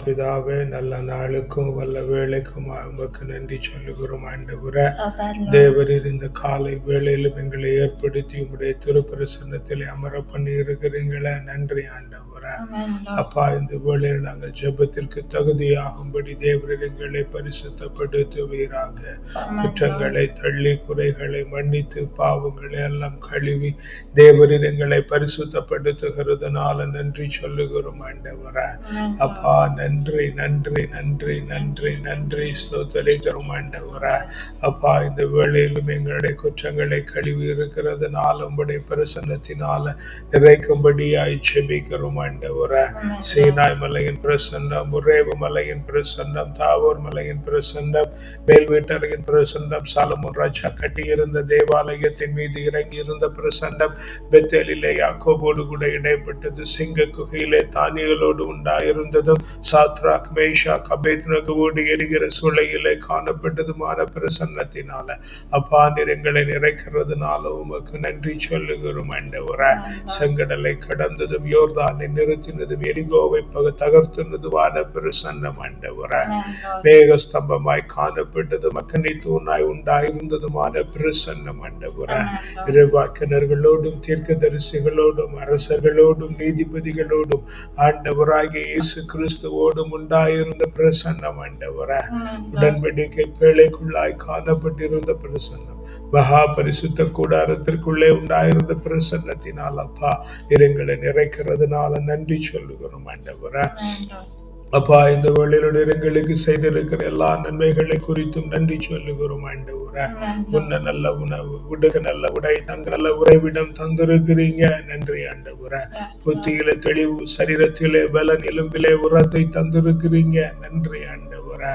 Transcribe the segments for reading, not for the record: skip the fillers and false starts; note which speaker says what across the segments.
Speaker 1: பிதாவே, நல்ல நாளுக்கும் வல்ல வேளைக்கும் உமக்கு நன்றி சொல்லுகிறோம் ஆண்டவரே.
Speaker 2: Oh God, Lord.
Speaker 1: தேவரீர் இந்த காலை வேளையிலும் எங்களை ஏற்படுத்தி உம்முடைய திருப்பிரசன்னத்திலே அமர பண்ணி இருக்கிறீங்களே, நன்றி ஆண்டவரே.
Speaker 2: Amen, Lord.
Speaker 1: அப்பா, இந்த வேளையில் நாங்கள் ஜெபத்திற்கு தகுதியாகும்படி தேவரீர் எங்களை பரிசுத்தப்படுத்துவீராக.
Speaker 2: Amen,
Speaker 1: குற்றங்களை தள்ளி குறைகளை மன்னித்து பாவங்களை எல்லாம் கழுவி தேவரீர் எங்களை பரிசுத்தப்படுத்துகிறதுனால நன்றி சொல்லுகிறோம் ஆண்டவரே.
Speaker 2: Amen,
Speaker 1: அப்பா, நன்றி நன்றி நன்றி நன்றி நன்றி ஸ்தோத்திரிக்கிறோம் ஆண்டவரே. அப்பா, இந்த வேளையிலும் எங்களுடைய குற்றங்களை கழுவி இருக்கிறதுனால உம்முடைய பிரசன்னத்தினால நிறைக்கும்படியாய் செபிக்கிறோம் ஆண்டவரே. சீனாய் மலையின் பிரசன்னம், உரேவு மலையின் பிரசன்னம், தாவோர் மலையின் பிரசன்னம், மேல் வீட்டரையின் பிரசன்னம், சாலமோன் ராஜா கட்டியிருந்த தேவாலயத்தின் மீது இறங்கி இருந்த பிரசன்னம், பெத்தேலிலே யாக்கோபோடு கூட இடைப்பட்டது, சிங்க குகையிலே தானியலோடு உண்டாயிருந்ததும், சாத்ராக் மேஷாக் அபேத்நேகோவோடு எரிகிற சூளையிலே காணப்பட்டதுமான பிரசன்னத்தினால அப்பா, நீர் எங்களை நிறைக்கிறதுனால உமக்கு நன்றி சொல்லுகிறோம் ஆண்டவரே. செங்கடலை கடந்ததும் யோர்தானை நிறுத்தினதும் எரிகோவை தகர்த்தினதுமான பிரசன்னம் ஆண்டவரே. மேகஸ்தம்பமாய் காணப்பட்டதும் அக்கனி தூணாய் உண்டாயிருந்ததுமான பிரசன்னம் ஆண்டவரே. இறைவாக்கினர்களோடும் தீர்க்கதரிசிகளோடும் அரசர்களோடும் நீதிபதிகளோடும் ஆண்டவராகிய இயேசு கிறிஸ்துவோடும் உண்டாயிருந்த பிரசன்னம் ஆண்டவரே. உடன்படிக்கை பேழைக்குள்ளாய் காணப்பட்டிருந்த பிரசன்னம், மகா பரிசுத்த கூடாரத்திற்குள்ளே உண்டாயிருந்த பிரசன்னத்தினால் அப்பா, எங்களை நிறைக்கிறதுனால நன்றி சொல்லுகிறோம் ஆண்டவரே. அப்பா, இந்த வேளையிலுடைய எங்களுக்கு செய்திருக்கிற எல்லா நன்மைகளை குறித்தும் நன்றி சொல்லுகிறோம் ஆண்டவரே. உன்ன நல்ல உணவு, உடுக்க நல்ல உடை, தங்க நல்ல உறைவிடம் தந்திருக்கிறீங்க, நன்றி ஆண்டவரே. புத்தியிலே தெளிவு, சரீரத்திலே பலன், எலும்பிலே உரத்தை தந்திருக்கிறீங்க, நன்றி ஆண்டவரே.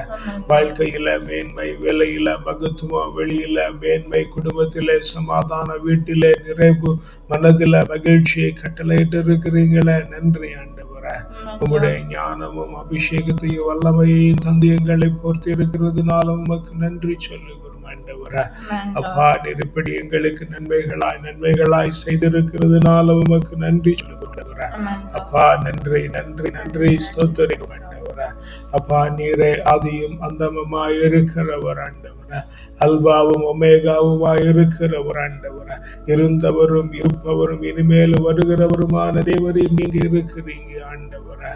Speaker 1: வாழ்க்கையில மேன்மை, வேலையில மகத்துவம், வெளியில மேன்மை, குடும்பத்திலே சமாதான, வீட்டிலே நிறைவு, மனதில மகிழ்ச்சியை கட்டளையிட்டு இருக்கிறீங்களே, நன்றி ஆண்டவரே. உம்முடைய ஞானமும் அபிஷேகத்தையும் வல்லமையையும் தந்து எங்களை போர்த்தி இருக்கிறதுனால உமக்கு நன்றி சொல்லுகிறோம் ஆண்டவரே. அப்பா, நீர் இப்படி எங்களுக்கு நன்மைகளாய் செய்திருக்கிறதுனால உமக்கு நன்றி சொல்லுகிறோம். அப்பா, நன்றி நன்றி நன்றி ஸ்தோத்திரிக்கிறோம் ஆண்டவரே. அப்பா, நீரே ஆதியும் அந்தமுமாய் இருக்கிறவர் ஆண்டவரே. அல்பாவும் ஒமேகாவுமாய் இருக்கிறவர் ஆண்டவரே. இருந்தவரும் இருப்பவரும் இனிமேல் வருகிறவருமான தேவரீர் நீங்க இருக்கிறீங்க ஆண்டவரே.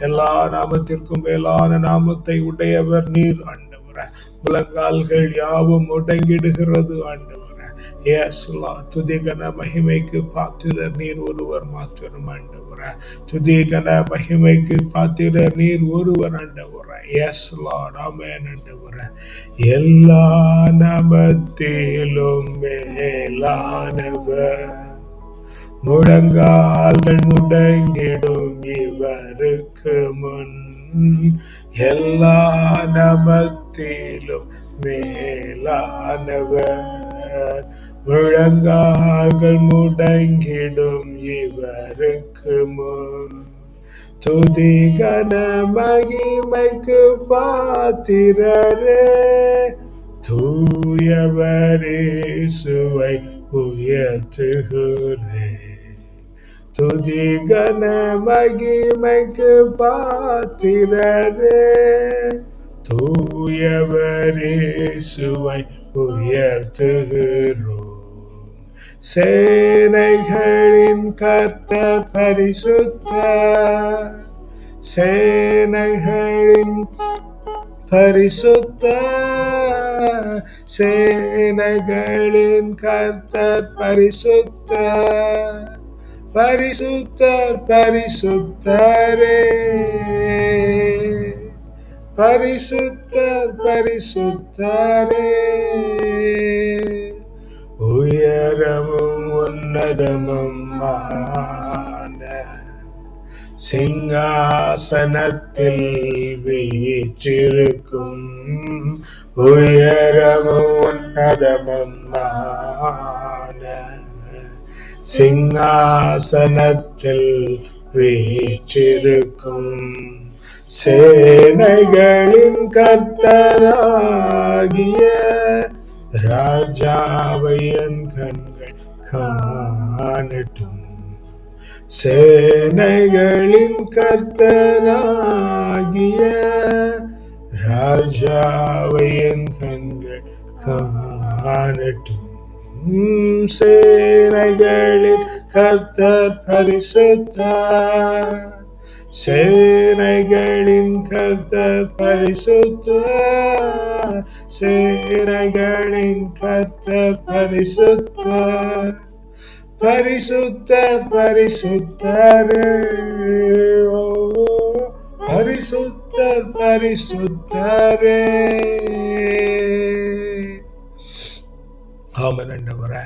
Speaker 1: எல்லா நாமத்திற்கும் மேலான நாமத்தை உடையவர் நீர் ஆண்டவரே. முழங்கால்கள் யாவும் முடங்கிடுகிறது ஆண்டவரே. Yes, Lord. துதிகன மகிமைக்கு பாத்திரர் நீர் ஒருவர் மாத்திரம் ஆண்டவரே. துதிகன மகிமைக்கு பாத்திரர் நீர் ஒருவர் ஆண்டவரே. Yes, Lord. Amen ஆண்டவரே. எல்லா நாமத்திலும் மேலானவர், முழங்கால்கள் முடங்கிடும் இவருக்கு முன், எல்லா நாமத்திலும் மேலானவர், முழங்கால்கள் முடங்கிடும் இவருக்கு முன். துதி கன மகிமைக்கு பாத்திரரே, தூயவரே சுவை உயர்த்துகிறே. துதி கன மகிமைக்கு பாத்திரரே, தூயவரே சுவை உயர்த்துகிறோம். சேனைகளின் கர்த்தர் பரிசுத்தர், சேனைகளின் பரிசுத்தர், சேனைகளின் கர்த்தர் பரிசுத்தர், பரிசுத்தர் பரிசுத்தரே, பரிசுத்தர் பரிசுத்தரே. உயரமும் உன்னதமும் சிங்காசனத்தில் வீற்றிருக்கும், உயரமும் உன்னதமும் சிங்காசனத்தில் வீற்றிருக்கும், சேனைகளின் கர்த்தராகிய ராஜாவை என் கண்கள் காணட்டும். சேனைகளின் கர்த்தராகிய பரிசுத்தாவை என் கண்கள் காணட்டும். சேனைகளின் கர்த்தர் பரிசுத்தார், சேனைகளின் கர்த்தர் பரிசுத்தார், சேனைகளின் கர்த்தர் பரிசுத்தார், பரிசுத்தர் பரிசுத்தரே, ஓ பரிசுத்தர் பரிசுத்தரே. ஆமென் ஆண்டவரே.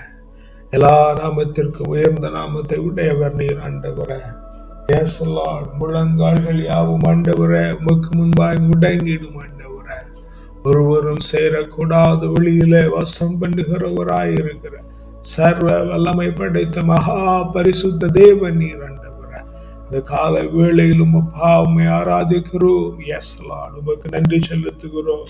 Speaker 1: எல்லா நாமத்திற்கு உயர்ந்த நாமத்தை உடையவர் நீர் ஆண்டவரே. Yes Lord. முழங்கால்கள் யாவும் ஆண்டவரே உமக்கு முன்பாய் முடங்கிடும் ஆண்டவரே. ஒருவரும் சேரக்கூடாத ஒளியிலே வாசம் பண்ணுகிறவராயிருக்கிற சர்வ வல்லமை படைத்த மகா பரிசுத்த தேவன் நீர் ஆண்டவரே. அந்த கால வேளையிலும் அப்பா உம்மை ஆராதிக்கிறோம். எஸ் லார்ட், உமக்கு நன்றி செலுத்துகிறோம்,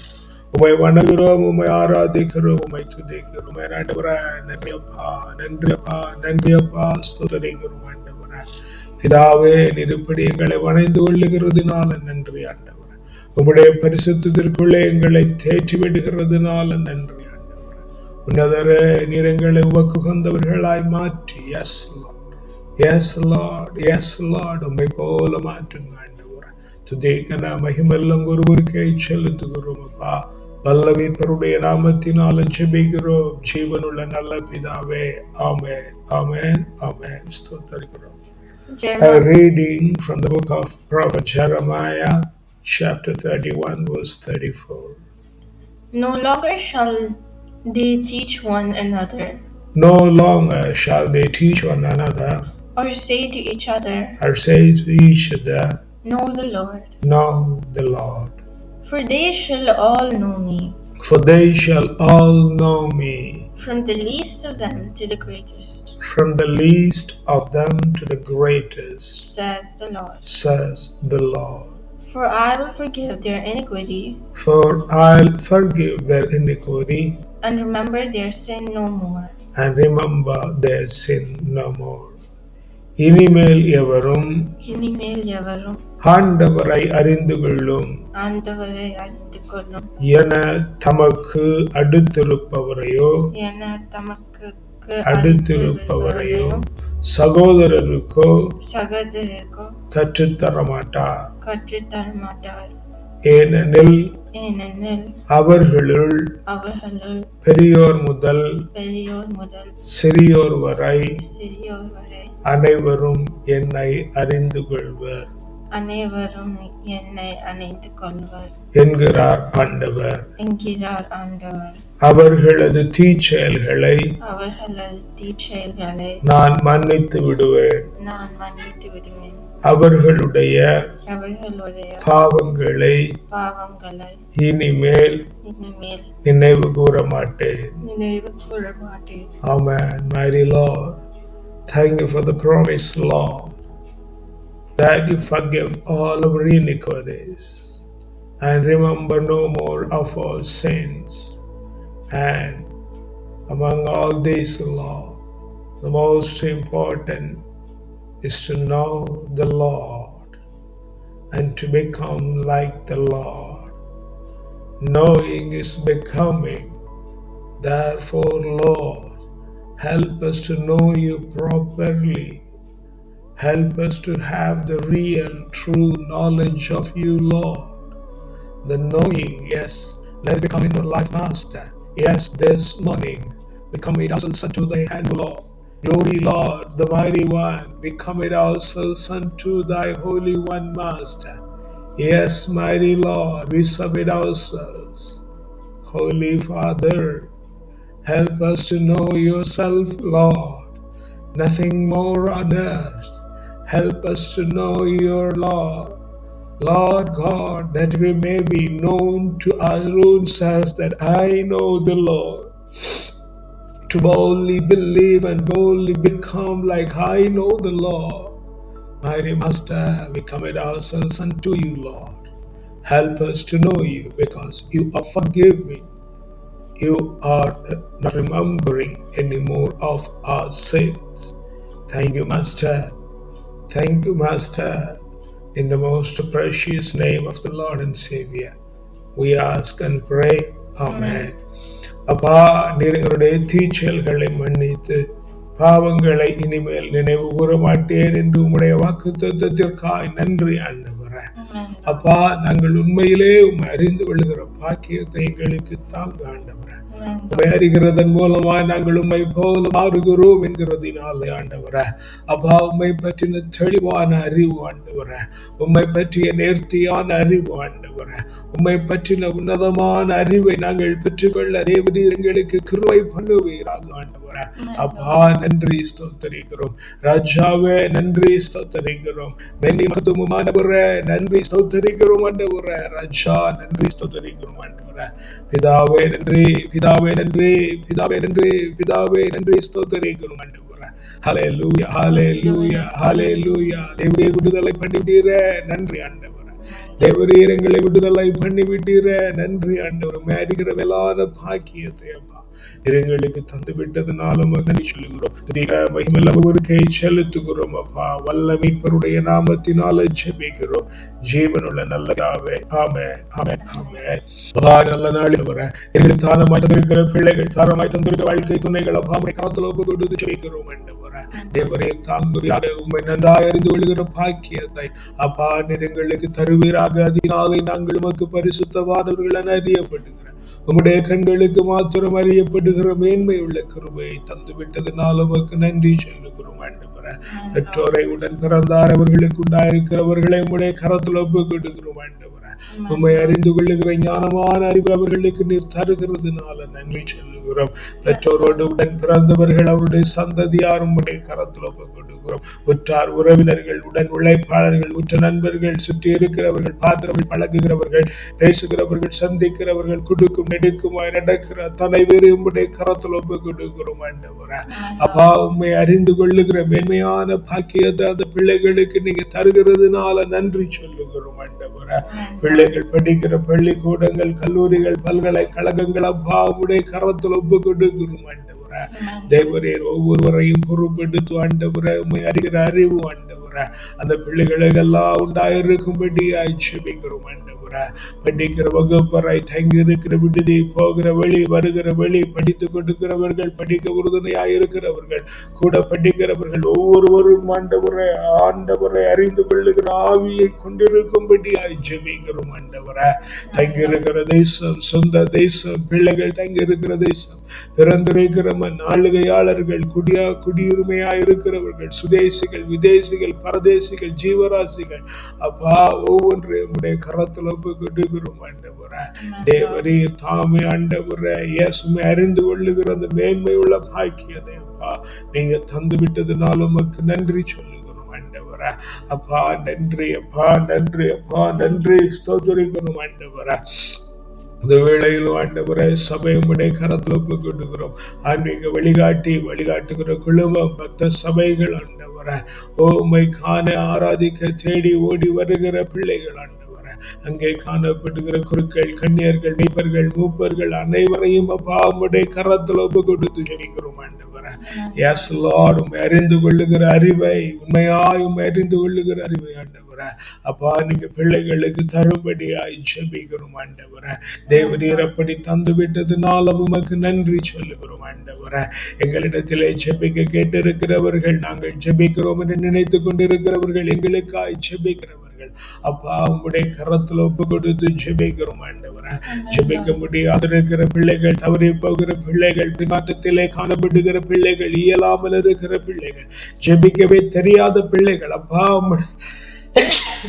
Speaker 1: உம்மை வணங்குகிறோம், உம்மை ஆராதிக்கிறோம், உம்மை துதிக்கிறோம் ஆண்டவரே. நன்றி அப்பா, நன்றி அப்பா, நன்றி அப்பா, ஸ்தோத்திரிக்கிறோம் ஆண்டவரே. பிதாவே, நீர் இப்படி எங்களை வணைந்து கொள்ளுகிறதுனால நன்றி ஆண்டவரே. உம்முடைய பரிசுத்தத்திற்குள்ளே எங்களை தேற்றி விடுகிறதுனால நன்றி ஆண்டவரே. உன்னதரே, நீர் எங்களை உமக்கு உகந்தவர்களாய் மாற்றி yes Lord, yes Lord, yes Lord உம்மை போல மாற்றுங்க ஆண்டவரே. துதிக்கன மகிமெல்லாம் ஒருவருக்கே செலுத்துகிறோம் அப்பா. வல்லமைப்பருடைய நாமத்தினால ஜெபிக்கிறோம் ஜீவனுள்ள நல்ல பிதாவே. ஆமென், ஆமென், ஆமென். ஸ்தோத்திரிக்கிறோம். A reading from the book of Prophet Jeremiah, chapter 31, verse 34.
Speaker 2: No longer shall they teach one another,
Speaker 1: No longer shall they teach one another,
Speaker 2: or say to each other, Know the Lord.
Speaker 1: Know the Lord.
Speaker 2: For they shall all know me,
Speaker 1: For they shall all know me,
Speaker 2: from the least of them to the greatest,
Speaker 1: from the least of them to the greatest,
Speaker 2: says the Lord.
Speaker 1: says the Lord.
Speaker 2: For I will forgive their iniquity,
Speaker 1: For I'll forgive their iniquity,
Speaker 2: and remember their sin no more.
Speaker 1: and remember their sin no more. இனிமேல் எவரும் ஆண்டவரை அறிந்து கொள்ளும் என தமக்கு அடுத்திருப்பவரையோ சகோதரருக்கோ கற்றுத்தர மாட்டார். ஏனெனில் அவர்களுள் பெரியோர் முதல் சிறியோர் வரை அனைவரும் என்னை அறிந்து கொள்வர் என்கிறார் ஆண்டவர். அவர்களது தீச்செயல்களை நான் மன்னித்து விடுவேன், அவர்களுடைய பாவங்களை இனிமேல் நினைவு கூற மாட்டேன். Amen. Mighty Lord, thank you for the promise, Lord, that you forgive all our iniquities and remember no more of our sins. And among all these, Lord, the most important is to know the Lord and to become like the Lord. Knowing is becoming. Therefore, Lord, help us to know you properly. Help us to have the real, true knowledge of you, Lord. The knowing, yes, let it become in our life, Master. Yes, this morning we commit ourselves unto thy hand, Lord. Glory, Lord, the mighty one, we commit ourselves unto thy holy one, Master. Yes, mighty Lord, we submit ourselves. Holy Father, help us to know yourself, Lord. Nothing more on earth. Help us to know your Lord. Lord God, that we may be known to our own selves that I know the Lord. To boldly believe and boldly become like I know the Lord. Mighty Master, we commit ourselves unto you, Lord. Help us to know you because you are forgiving. You are not remembering any more of our sins. Thank you, Master. Thank you, Master. In the most precious name of the Lord and Savior, We ask and pray. Amen. அப்பா, நீர் எங்களுடைய தீச்செயல்களை மன்னித்து பாவங்களை இனிமேல் நினைவு கூற மாட்டேன் என்று உம்முடைய வாக்குத்தத்தத்திற்காய் நன்றி ஆண்டவரே. அப்பா, நாங்கள் உண்மையிலே உம்மை அறிந்து கொள்ளுகிற பாக்கியத்தை எங்களுக்கு தாங்க ஆண்டவரே. உம்மை அறிகிறதன் மூலமாய் நாங்கள் உம்மை போல மாறுகிறோம் என்கிறதினாலே ஆண்டவரே. அப்பா, உம்மை பற்றின தெளிவான அறிவு ஆண்டவரே, உம்மை பற்றிய நேர்த்தியான அறிவு ஆண்டவரே, உம்மை பற்றின உன்னதமான அறிவை நாங்கள் பெற்றுக்கொள்ள தேவரீர் எங்களுக்கு கிருபை பண்ணுவீராக ஆண்டவரே. அப்பா, நன்றி ஸ்தோத்தரிக்கிறோம். ராஜாவே, நன்றி ஸ்தோத்தரிக்கிறோம். மெனி மகத்துவமானவரே, நன்றி ஸ்தோத்தரிக்கிறோம் ஆண்டவரே. ராஜா, நன்றி ஸ்தோத்தரிக்கிறோம் ஆண்டவரே. பிதாவே நன்றி, பிதாவே நன்றி, பிதாவே நன்றி, பிதாவே நன்றி ஸ்தோத்தரிக்கிறோம் ஆண்டவரே. ஹல்லேலூயா, ஹல்லேலூயா, ஹல்லேலூயா. தேவரீர் விடுதலை பண்ணிவிட்டீரே, நன்றி ஆண்டவரே. தேவரீர் எங்களை விடுதலை பண்ணிவிட்டீரே, நன்றி ஆண்டவரே. அறிகிற மேலான பாக்கியத்தை அப்பா எங்களுக்கு தந்து விட்டதுனாலும் நன்றி சொல்லுகிறோம். மகிமையுள்ளவருக்கே செலுத்துகிறோம் அப்பா. வல்ல மீட்பருடைய நாமத்தினால ஜெபிக்கிறோம் ஜீவனுள்ள நல்ல பிதாவே. ஆமென், ஆமென், ஆமென். அப்பா, நல்ல நாளில் வர எங்களுக்கு தானமாய் தந்திருக்கிற பிள்ளைகள், தாரமாய் தந்திருக்கிற வாழ்க்கை துணைகள் அப்பா உம்முடைய கரத்தில் ஒப்பு கொடுத்து ஜெபிக்கிறோம் ஆண்டவரே. தேவரீர் தாங்குவீராக. உம்மை நன்றாய் அறிந்து கொள்கிற பாக்கியத்தை அப்பா நீர் எங்களுக்கு தருவீராக. அதனாலே நாங்கள் உமக்கு பரிசுத்தமானவர்கள் என அறியப்படுகிறோம். உம்முடைய கண்களுக்கு மாத்திரம் அறியப்படுகிற மேன்மை உள்ள கிருபையை தந்து விட்டதுனால உமக்கு நன்றி சொல்லுகிறோம் ஆண்டவரே. பெற்றோரை உடன் பிறந்தார் அவர்களுக்கு உண்டாயிருக்கிறவர்களை உம்முடைய கரத்தில் ஒப்பு கொடுக்கிறோம் ஆண்டவரே. உம்மை அறிந்து கொள்ளுகிற ஞானமான அறிவு அவர்களுக்கு நீர் தருகிறதுனால நன்றி சொல்லுகிறோம். பெற்றோரோடு உடன் பிறந்தவர்கள் அவருடைய சந்ததியார் உம்முடைய கரத்தில் ஒப்பு கொடுக்கிறோம். உற்றார் உறவினர்கள், உடன் உழைப்பாளர்கள், உற்ற நண்பர்கள், சுற்றி இருக்கிறவர்கள், பார்க்கிறவர்கள், பழகுகிறவர்கள், பேசுகிறவர்கள், சந்திக்கிறவர்கள், குடுக்கும் நெடுக்குமாய் நடக்கிற அத்தனை பேர் உம்முடைய கரத்தில் ஒப்பு கொடுக்கிறோம் ஆண்டவரே. அப்பா, உம்மை அறிந்து கொள்ளுகிற மேன்மையான பாக்கியத்தை அந்த பிள்ளைகளுக்கு நீங்க தருகிறதுனால நன்றி சொல்லுகிறோம் ஆண்டவரே. பிள்ளைகள் படிக்கிற பள்ளிக்கூடங்கள், கல்லூரிகள், பல்கலைக்கழகங்கள் அப்பா உம்முடைய கரத்தில் ஒப்பு கொடுக்கிறோம் ஆண்டவரே. தேவரீர் ஒவ்வொருவரையும் பொறுப்பெடுத்து ஆண்டவரே உம்மை அறிகிற அறிவு ஆண்டவரே அந்த பிள்ளைகளுக்கெல்லாம் உண்டாயிருக்கும்படியாய் ஜெபிக்கிறோம் ஆண்டவரே. படிக்கிற வகுப்பறை, தங்கி இருக்கிற விடுதி, போகிற வழி, வருகிற வழி, படித்துக் கொடுக்கிறவர்கள், படிக்க உறுதுணையாயிருக்கிறவர்கள், கூட படிக்கிறவர்கள் ஒவ்வொருவரும் ஆண்டவரை ஆண்டவரை அறிந்து கொள்ளுகிற ஆவியை கொண்டிருக்கும்படியாய் ஜெபிக்கிறோம் ஆண்டவரே. தங்கி இருக்கிற தேசம், சொந்த தேசம், பிள்ளைகள் தங்கி இருக்கிற தேசம், பிறந்திருக்கிற ஆளுகையாளர்கள், குடியுரிமையாயிருக்கிறவர்கள், சுதேசிகள், விதேசிகள், பரதேசிகள், ஜீவராசிகள் அப்பா ஒவ்வொன்றையும் உடைய கரத்தில் ஒப்பு கொடுக்கிறோம் ஆண்டவரே. தேவரீர் தாமே ஆண்டவரே இயேசுவை அறிந்து கொள்ளுகிற அந்த மேன்மை உள்ள பாக்கியத்தை அப்பா நீங்க தந்து விட்டதுனால உமக்கு நன்றி சொல்லுகிறோம் ஆண்டவரே. அப்பா நன்றி, அப்பா நன்றி, அப்பா நன்றி ஸ்தோத்திரிக்கிறோம் ஆண்டவரே. இந்த வேளையிலும் ஆண்டவரே சபை உம்முடைய கரத்தில் ஒப்பு கொடுக்கிறோம். ஆன்மீக வழிகாட்டுகிற குழுமம், பக்த சபைகள் ஆண்டவரே உம்மை காண ஆராதிக்க தேடி ஓடி வருகிற பிள்ளைகள் ஆண்டவரே. அங்கே காணப்படுகிற குருக்கள், கன்னியர்கள், மீட்பர்கள், மூப்பர்கள் அனைவரையும் அப்பா உம்முடைய கரத்தில் ஒப்பு கொடுத்து ஜெபிக்கிறோம் ஆண்டவரே. எஸ் லார்ட், உம்மை அறிந்து கொள்ளுகிற அறிவை, உண்மையாய் உம்மை அறிந்து கொள்ளுகிற அறிவை ஆண்டவரே அப்பா நீங்க பிள்ளைகளுக்கு தரும்படியாய் ஜெபிக்கிறோம் ஆண்டவரே. தேவரீர் அப்படி தந்து விட்டதுனால உமக்கு நன்றி சொல்லுகிறோம் ஆண்டவரே. எங்களிடத்திலே ஜெபிக்க கேட்டிருக்கிறவர்கள், நாங்கள் ஜெபிக்கிறோம் என்று நினைத்து கொண்டிருக்கிறவர்கள், எங்களுக்காய் ஜெபிக்கிறவர்கள் அப்பா உம்முடைய கரத்தில் ஒப்பு கொடுத்து ஜெபிக்கிறோம் ஆண்டவரே. ஜெபிக்க முடியாது இருக்கிற பிள்ளைகள், தவறி போகிற பிள்ளைகள், பின்னாட்டத்திலே காணப்படுகிற பிள்ளைகள், இயலாமல் இருக்கிற பிள்ளைகள், ஜெபிக்கவே தெரியாத பிள்ளைகள் அப்பா உம்முடைய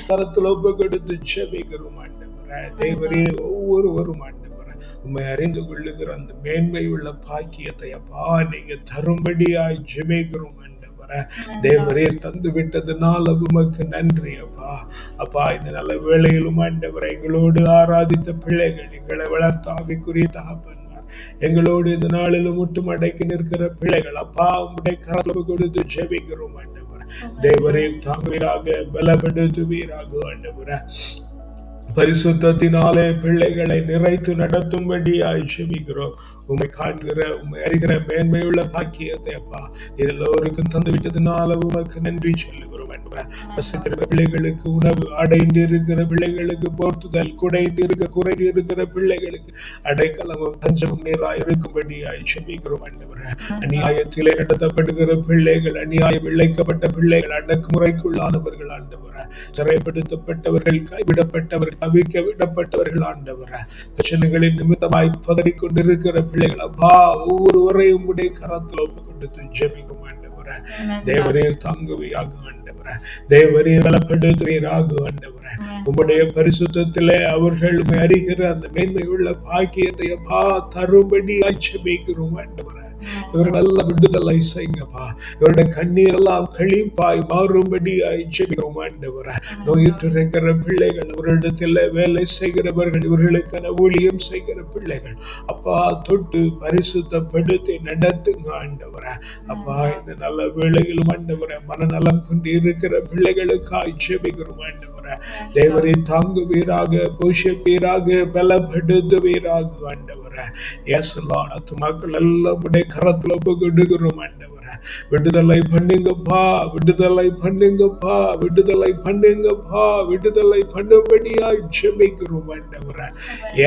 Speaker 1: கரத்தில் ஒப்பு கொடுத்து ஜெபிக்கிறோம் ஆண்டவரே. தேவரே ஒவ்வொருவரும் ஆண்டவரே உம்மை அறிந்து கொள்ளுகிற அந்த மேன்மை உள்ள பாக்கியத்தை அப்பா நீங்க தரும்படியாய் ஜெபிக்கிறோம் ஆண்டவரே. தேவரீர் தந்து விட்டதுனால உமக்கு நன்றி அப்பா. அப்பா இந்த நல்ல வேளையிலும் ஆண்டவரே எங்களோடு ஆராதித்த பிள்ளைகள், எங்களை வளர்த்த ஆவிக்குரிய தகப்பன்மார், எங்களோடு இந்த நாளிலும் முட்டுமடைக்கு நிற்கிற பிள்ளைகள் அப்பா உம்முடைய கரத்தில் கொடுத்து ஜெபிக்கிறோம் ஆண்டவரே. தேவரீர் தாங்குவீராக, பலப்படுத்துவீராக ஆண்டவரே. பரிசுத்தத்தினாலே பிள்ளைகளை நிறைத்து நடத்தும்படியாய் ஜெபிக்கிறோம். உம்மை காண்கிற, உம்மை அறிகிற மேன்மையுள்ள பாக்கியத்தை அப்பா எல்லோருக்கும் தந்து விட்டதுனால உமக்கு நன்றி சொல்லுகிறோம். ஜெபிக்கிறோம் ஆண்டவரே. பசித்திருக்கிற பிள்ளைகளுக்கு உணவு, அடைந்து இருக்கிற பிள்ளைகளுக்கு போர்த்துதல், குடைந்து இருக்க குறைந்து இருக்கிற பிள்ளைகளுக்கு அடைக்கலமும் தஞ்சமும் நீராய் இருக்கும்படியாய் ஜெபிக்கிறோம் ஆண்டவரே. அநியாயத்திலே நடத்தப்படுகிற பிள்ளைகள், அநியாயம் இழைக்கப்பட்ட பிள்ளைகள், அடக்குமுறைக்குள்ளானவர்கள் ஆண்டவரே, சிறைப்படுத்தப்பட்டவர்கள், கைவிடப்பட்டவர்கள், தவிக்க விடப்பட்டவர்கள் ஆண்டவரே, பிரச்சனைகளின் நிமித்தமாய் பதறிக்கொண்டிருக்கிற பிள்ளைகள் அப்பா ஒவ்வொருவரையும் உடைய கரத்தில் ஒப்பு கொடுத்து ஜெபிக்கும் ஆண்டவரே. தேவரீர் தாங்குவீராக ஆண்டவரே, தேவரீர் பலப்படுத்துவீராக ஆண்டவரே. உம்முடைய பரிசுத்தத்திலே அவர்கள் அறிகிற அந்த மேன்மை உள்ள பாக்கியத்தை அப்பா தரும்படி ஜெபிக்கிறோம் ஆண்டவரே. இவர்கள் நல்ல விடுதலை செய்யுங்கப்பா. இவருடைய கண்ணீர் எல்லாம் கழிப்பாய் மாறும்படி ஜெபிக்கிறோம் ஆண்டவரே. நோயுற்றிருக்கிற பிள்ளைகள், அவர்களிடத்தில் வேலை செய்கிறவர்கள், இவர்களுக்கான ஊழியம் செய்கிற பிள்ளைகள் அப்பா தொட்டு பரிசுத்தப்படுத்தி நடத்துங்க ஆண்டவரே. அப்பா இந்த நல்ல வேளையிலும் ஆண்டவரே மனநலம் கொண்டு இருக்கிற பிள்ளைகளுக்காய் ஜெபிக்கிறோம் ஆண்டவரே. தேவரை தாங்குவீராக, போஷிப்பீராக, பலப்படுத்துவீராக ஆண்டவரே. எஸ் லார்ட், ஆத்துமாக்கள் எல்லாம் உடைய கரத்துல ஒப்புக்கொடுக்கிறோம் ஆண்டவரே. விடுதலை பண்ணுங்கப்பா, விடுதலை பண்ணுங்கப்பா, விடுதலை பண்ணுங்கப்பா, விடுதலை பண்ணும்படியாய் ஜெபிக்கிறோம் ஆண்டவரே.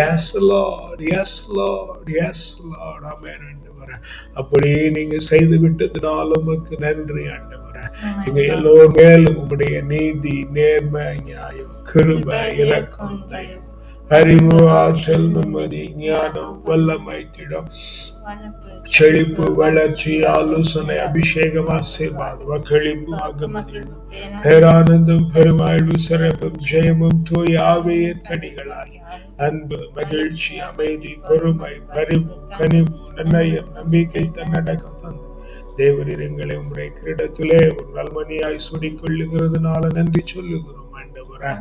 Speaker 1: Yes Lord, yes Lord, yes Lord. ஆமென் ஆண்டவரே. அப்படியே நீங்க செய்து விட்டதுனால உமக்கு நன்றி ஆண்டவரே. எங்க எல்லோர் மேலும் உங்களுடைய நீதி, நேர்மை, நியாயம், கிருபை, இரக்கம், தயவு, அறிவு, ஆற்றல், நிம்மதி, ஞானம், வல்லமை, திடம், செழிப்பு, வளர்ச்சி, ஆலோசனை, அபிஷேகம், ஆசீர்வாதம், மகிழ்வு, அகமகிழ்வு, பேரானந்தம், பெருமாழ்வு, சிறப்பும், ஜெயமும், தூய ஆவியின் கனிகளாகி அன்பு, மகிழ்ச்சி, அமைதி, பொறுமை, பரிவு, கனிவு, நன்னயம், நம்பிக்கை, தன்னடக்கம் தந்து தேவரீர் எங்களை உம்முடைய கிரீடத்திலே ஒரு நல்மணியாய் சூடிக்கொள்ளுகிறதுனால நன்றி சொல்லுகிறோம் ஆண்டவரே.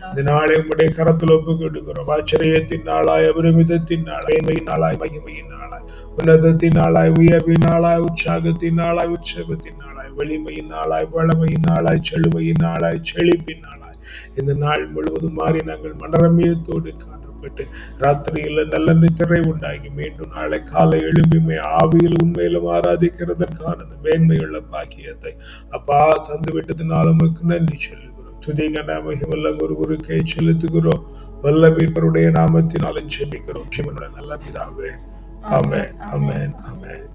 Speaker 1: இந்த நாளை உம்முடைய கரத்தில் ஒப்புக் கொடுக்கிறோம். ஆச்சரியத்தின் நாளாய், அபரிமிதத்தின் நாளாய், மேன்மையின் நாளாய், மகிமையின் நாளாய், உன்னதத்தின் நாளாய், உயர்வின் நாளாய், உற்சாகத்தின் நாளாய், உற்சவத்தின் நாளாய், வலிமையின் நாளாய், வளமையின் நாளாய், செழுமையின் நாளாய், செழிப்பின் நாளாய், இந்த நாள் முழுவதும் மாறி நாங்கள் மனரமியத்தோடு காணப்பட்டு ராத்திரியில நல்ல நித்திரை உண்டாகி மீண்டும் நாளை காலை எழும்பிமை ஆவியில் உண்மையிலும் ஆராதிக்கிறதற்கான மேன்மையுள்ள பாக்கியத்தை அப்பா தந்து விட்டதுனால உமக்கு நன்றி சொல்லுகிறோம். துதிகன மகிமெல்லாம் ஒருவருக்கே செலுத்துகிறோம். வல்ல மீட்பருடைய நாமத்தினாலும் ஜெபிக்கிறோம். ஜீவனுடைய நல்ல பிதாவே. ஆமென், ஆமென், ஆமென்.